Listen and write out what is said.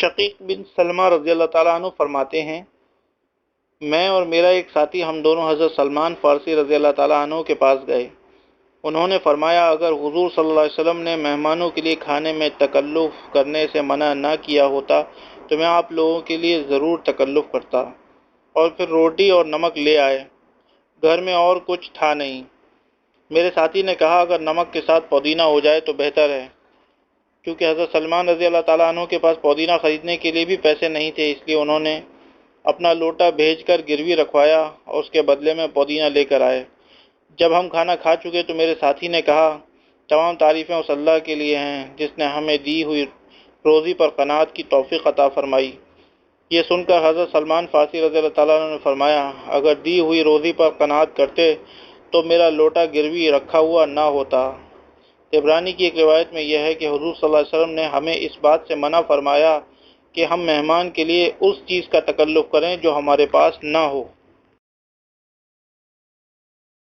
شقیق بن سلمہ رضی اللہ تعالیٰ عنہ فرماتے ہیں، میں اور میرا ایک ساتھی ہم دونوں حضرت سلمان فارسی رضی اللہ تعالیٰ عنہ کے پاس گئے۔ انہوں نے فرمایا، اگر حضور صلی اللہ علیہ وسلم نے مہمانوں کے لیے کھانے میں تکلف کرنے سے منع نہ کیا ہوتا تو میں آپ لوگوں کے لیے ضرور تکلف کرتا۔ اور پھر روٹی اور نمک لے آئے۔ گھر میں اور کچھ تھا نہیں۔ میرے ساتھی نے کہا، اگر نمک کے ساتھ پودینہ ہو جائے تو بہتر ہے۔ کیونکہ حضرت سلمان رضی اللہ تعالیٰ عنہ کے پاس پودینہ خریدنے کے لیے بھی پیسے نہیں تھے، اس لیے انہوں نے اپنا لوٹا بھیج کر گروی رکھوایا اور اس کے بدلے میں پودینہ لے کر آئے۔ جب ہم کھانا کھا چکے تو میرے ساتھی نے کہا، تمام تعریفیں اس اللہ کے لیے ہیں جس نے ہمیں دی ہوئی روزی پر قناعت کی توفیق عطا فرمائی۔ یہ سن کر حضرت سلمان فارسی رضی اللہ تعالیٰ عنہ نے فرمایا، اگر دی ہوئی روزی پر قناعت کرتے تو میرا لوٹا گروی رکھا ہوا نہ ہوتا۔ طبرانی کی ایک روایت میں یہ ہے کہ حضور صلی اللہ علیہ وسلم نے ہمیں اس بات سے منع فرمایا کہ ہم مہمان کے لیے اس چیز کا تکلف کریں جو ہمارے پاس نہ ہو۔